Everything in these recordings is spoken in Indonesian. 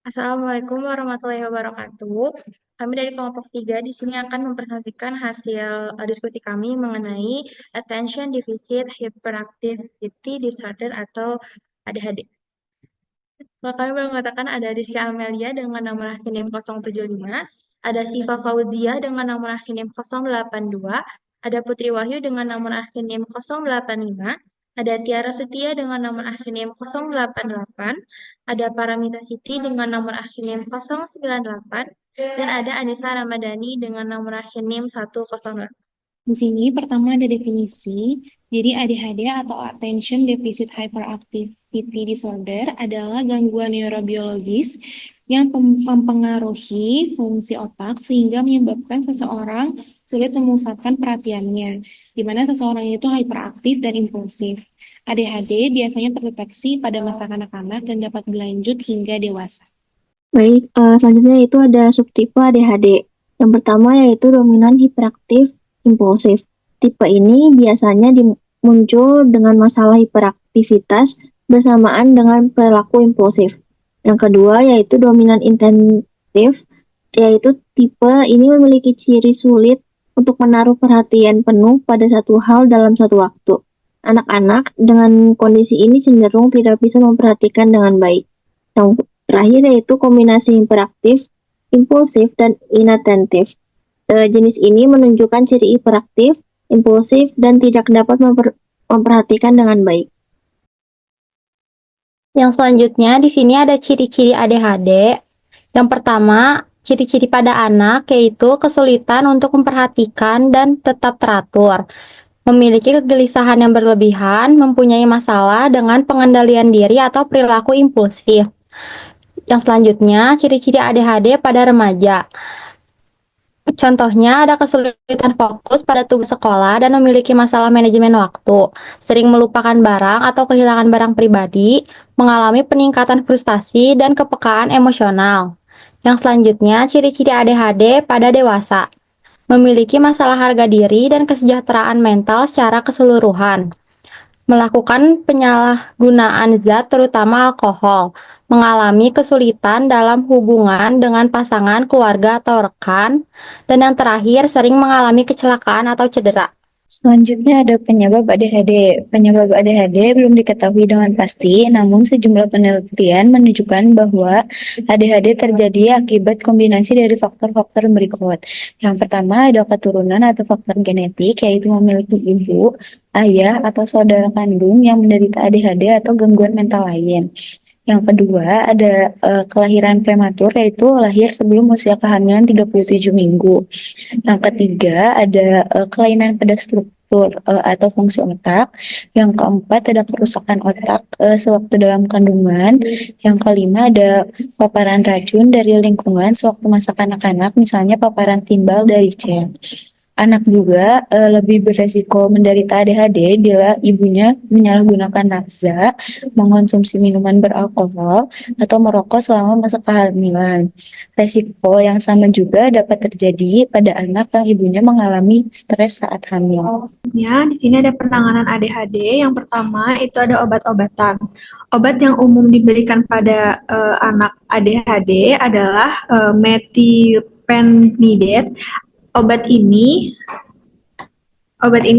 Assalamualaikum warahmatullahi wabarakatuh. Kami dari kelompok 3 di sini akan mempresentasikan hasil diskusi kami mengenai Attention Deficit Hyperactivity Disorder atau ADHD. Kami mengatakan ada Rizky Amelia dengan nomor rekening NIM 075, ada Siva Fauzia dengan nomor rekening NIM 082, ada Putri Wahyu dengan nomor rekening NIM 085, ada Tiara Sutia dengan nomor rekening NIM 088, ada Paramita Siti dengan nomor rekening NIM 098, dan ada Anissa Ramadhani dengan nomor rekening NIM 108. Di sini pertama ada definisi. Jadi ADHD atau Attention Deficit Hyperactivity Disorder adalah gangguan neurobiologis yang mempengaruhi fungsi otak sehingga menyebabkan seseorang sulit memusatkan perhatiannya, di mana seseorang itu hyperaktif dan impulsif. ADHD biasanya terdeteksi pada masa kanak-kanak dan dapat berlanjut hingga dewasa. Baik, selanjutnya itu ada subtipe ADHD. Yang pertama yaitu dominan hiperaktif impulsif. Tipe ini biasanya muncul dengan masalah hiperaktivitas bersamaan dengan perilaku impulsif. Yang kedua yaitu dominan intentif, yaitu tipe ini memiliki ciri sulit untuk menaruh perhatian penuh pada satu hal dalam satu waktu. Anak-anak dengan kondisi ini cenderung tidak bisa memperhatikan dengan baik. Yang terakhir yaitu kombinasi hiperaktif, impulsif, dan inatentif. Jenis ini menunjukkan ciri hiperaktif, impulsif, dan tidak dapat memperhatikan dengan baik. Yang selanjutnya di sini ada ciri-ciri ADHD. Yang pertama, ciri-ciri pada anak yaitu kesulitan untuk memperhatikan dan tetap teratur. Memiliki kegelisahan yang berlebihan, mempunyai masalah dengan pengendalian diri atau perilaku impulsif. Yang selanjutnya, ciri-ciri ADHD pada remaja. Contohnya ada kesulitan fokus pada tugas sekolah dan memiliki masalah manajemen waktu, sering melupakan barang atau kehilangan barang pribadi, mengalami peningkatan frustasi dan kepekaan emosional. Yang selanjutnya, ciri-ciri ADHD pada dewasa. Memiliki masalah harga diri dan kesejahteraan mental secara keseluruhan. Melakukan penyalahgunaan zat terutama alkohol, mengalami kesulitan dalam hubungan dengan pasangan, keluarga, atau rekan, dan yang terakhir sering mengalami kecelakaan atau cedera. Selanjutnya ada penyebab ADHD. Penyebab ADHD belum diketahui dengan pasti, namun sejumlah penelitian menunjukkan bahwa ADHD terjadi akibat kombinasi dari faktor-faktor berikut. Yang pertama ada keturunan atau faktor genetik, yaitu memiliki ibu, ayah, atau saudara kandung yang menderita ADHD atau gangguan mental lain. Yang kedua ada kelahiran prematur, yaitu lahir sebelum usia kehamilan 37 minggu. Yang ketiga ada kelainan pada struktur atau fungsi otak. Yang keempat ada kerusakan otak sewaktu dalam kandungan. Yang kelima ada paparan racun dari lingkungan sewaktu masa kanak-kanak, misalnya paparan timbal dari cat. Anak juga lebih beresiko menderita ADHD bila ibunya menyalahgunakan nafsa, mengonsumsi minuman beralkohol, atau merokok selama masa kehamilan. Resiko yang sama juga dapat terjadi pada anak yang ibunya mengalami stres saat hamil. Ya, di sini ada penanganan ADHD. Yang pertama itu ada obat-obatan. Obat yang umum diberikan pada anak ADHD adalah methylphenidate. Obat ini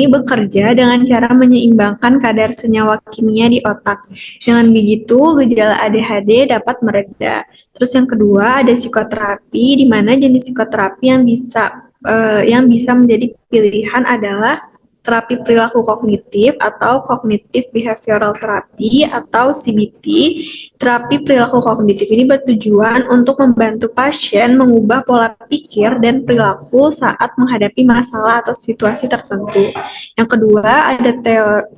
bekerja dengan cara menyeimbangkan kadar senyawa kimia di otak. Dengan begitu, gejala ADHD dapat mereda. Terus yang kedua ada psikoterapi, di mana jenis psikoterapi yang bisa menjadi pilihan adalah terapi perilaku kognitif atau Cognitive Behavioral Therapy atau CBT. Terapi perilaku kognitif ini bertujuan untuk membantu pasien mengubah pola pikir dan perilaku saat menghadapi masalah atau situasi tertentu. Yang kedua ada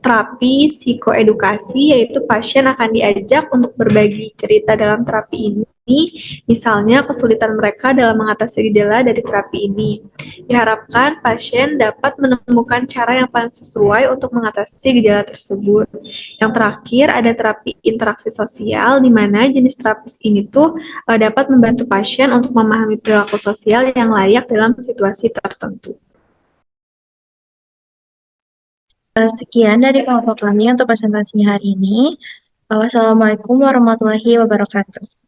terapi psikoedukasi, yaitu pasien akan diajak untuk berbagi cerita dalam terapi ini. Misalnya kesulitan mereka dalam mengatasi gejala dari terapi ini. Diharapkan pasien dapat menemukan cara yang paling sesuai untuk mengatasi gejala tersebut. Yang terakhir ada terapi interaksi sosial, di mana jenis terapis ini dapat membantu pasien untuk memahami perilaku sosial yang layak dalam situasi tertentu. Sekian dari kelompok kami untuk presentasinya hari ini. Wassalamualaikum warahmatullahi wabarakatuh.